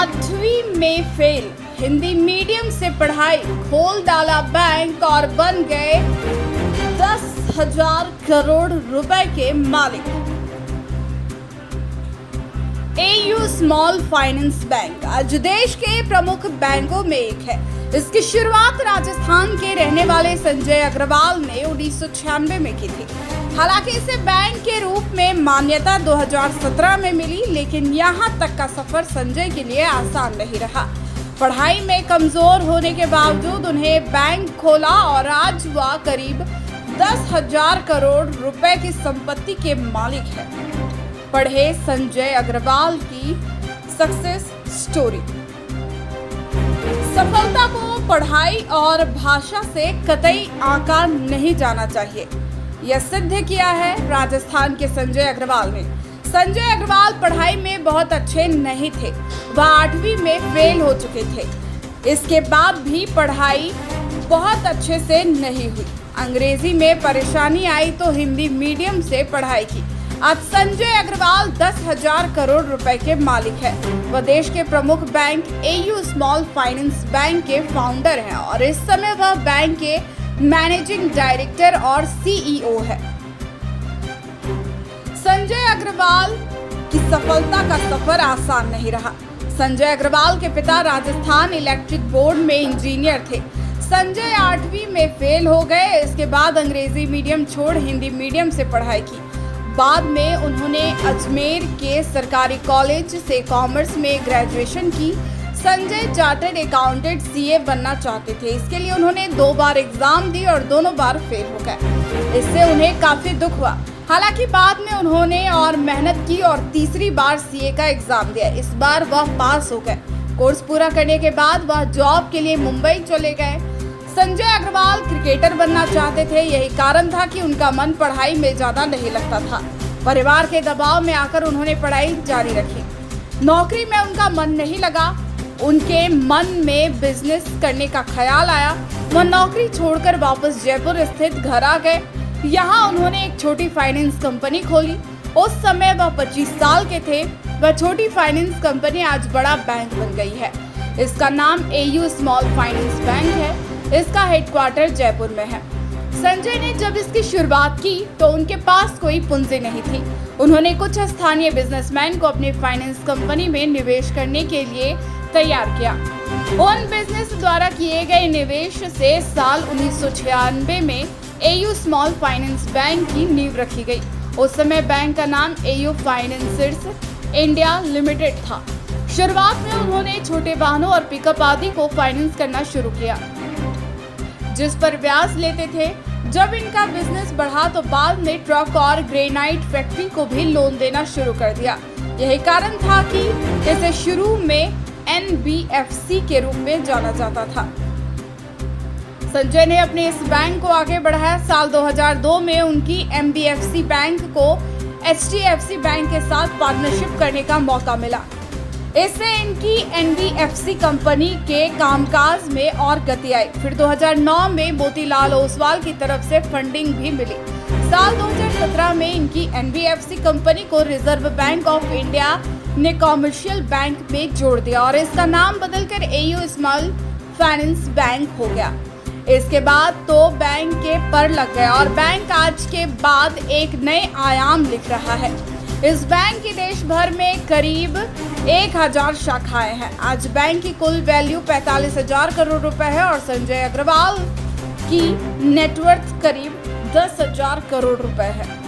8वीं में fail, Hindi medium से पढ़ाई, खोल डाला बैंक और बन गए 10,000 करोड़ रुपए के मालिक। एयू स्मॉल फाइनेंस बैंक आज देश के प्रमुख बैंकों में एक है। इसकी शुरुआत राजस्थान के रहने वाले संजय अग्रवाल ने 1996 में की थी। हालांकि इसे बैंक के रूप में मान्यता 2017 में मिली, लेकिन यहाँ तक का सफर संजय के लिए आसान नहीं रहा। पढ़ाई में कमजोर होने के बावजूद उन्हें बैंक खोला और आज वह करीब 10,000 करोड़ रुपए की संपत्ति के मालिक है। पढ़े संजय अग्रवाल की सक्सेस स्टोरी। सफलता को पढ़ाई और भाषा से कतई आंका नहीं जाना चाहिए, यह सिद्ध किया है राजस्थान के संजय अग्रवाल ने। संजय अग्रवाल पढ़ाई में बहुत अच्छे नहीं थे, वह 8वीं में फेल हो चुके थे। इसके बाद भी पढ़ाई बहुत अच्छे से नहीं हुई। अंग्रेजी में परेशानी आई तो हिंदी मीडियम से पढ़ाई की। आज संजय अग्रवाल 10,000 करोड़ रुपए के मालिक है। वह देश के प्रमुख bank AU small finance bank के फाउंडर हैं और इस समय वह बैंक के मैनेजिंग डायरेक्टर और सीईओ है। संजय अग्रवाल की सफलता का सफर आसान नहीं रहा। संजय अग्रवाल के पिता राजस्थान इलेक्ट्रिक बोर्ड में इंजीनियर थे। संजय 8वीं में फेल हो गए। इसके बाद अंग्रेजी मीडियम छोड़ हिंदी मीडियम से पढ़ाई की। बाद में उन्होंने अजमेर के सरकारी कॉलेज से कॉमर्स में ग्रेजुएशन की। संजय चार्टर्ड अकाउंटेंट सीए बनना चाहते थे। इसके लिए उन्होंने 2 बार एग्जाम दी और दोनों बार फेल हो गए। इससे उन्हें काफी दुख हुआ। हालांकि बाद में उन्होंने और मेहनत की और तीसरी बार सीए का एग्जाम दिया। इस बार वह पास हो गए। कोर्स पूरा करने के बाद वह जॉब के लिए मुंबई चले गए। संजय अग्रवाल क्रिकेटर बनना चाहते थे। यही कारण था कि उनका मन पढ़ाई में ज्यादा नहीं लगता था। परिवार के दबाव में आकर उन्होंने पढ़ाई जारी रखी। नौकरी में उनका मन नहीं लगा। उनके मन में बिजनेस करने का ख्याल आया। वह नौकरी छोड़कर वापस जयपुर स्थित घर आ गए। यहाँ उन्होंने एक छोटी फाइनेंस कंपनी खोली। उस समय वह 25 साल के थे। वह छोटी फाइनेंस कंपनी आज बड़ा बैंक बन गई है। इसका नाम एयू स्मॉल फाइनेंस बैंक है। इसका हेडक्वार्टर जयपुर में है। संजय ने जब इसकी शुरुआत की तो उनके पास कोई पूंजी नहीं थी। उन्होंने कुछ स्थानीय बिजनेसमैन को अपनी फाइनेंस कंपनी में निवेश करने के लिए तैयार किया। उन बिजनेस द्वारा किए गए निवेश से साल 1996 में एयू स्मॉल फाइनेंस बैंक की नींव रखी गई। उस समय बैंक का नाम एयू फाइनेंसर्स इंडिया लिमिटेड था। शुरुआत में उन्होंने छोटे वाहनों और पिकअप आदि को फाइनेंस करना शुरू किया, जिस पर ब्याज लेते थे। जब इनका बिजनेस बढ़ा तो बाद में ट्रक और ग्रेनाइट फैक्ट्री को भी लोन देना शुरू कर दिया। यही कारण था कि इसे शुरू में एनबीएफसी के रूप में जाना जाता था। संजय ने अपने इस बैंक को आगे बढ़ाया। साल 2002 में उनकी एनबीएफसी बैंक को एचडीएफसी बैंक के साथ पार्टनरशिप करने का मौका मिला। इससे इनकी एनबीएफसी कंपनी के कामकाज में और गति आई। फिर 2009 में मोतीलाल ओसवाल की तरफ से फंडिंग भी मिली। साल 2017 में इनकी एनबीएफसी कंपनी को रिजर्व बैंक ऑफ इंडिया ने कॉमर्शियल बैंक में जोड़ दिया और इसका नाम बदलकर एयू स्मॉल फाइनेंस बैंक हो गया। इसके बाद तो बैंक के पर लग गया और बैंक आज के बाद एक नए आयाम लिख रहा है। इस बैंक की देश भर में करीब 1,000 शाखाएं हैं। आज बैंक की कुल वैल्यू 45,000 करोड़ रुपए है और संजय अग्रवाल की नेटवर्थ करीब 10,000 करोड़ रुपए है।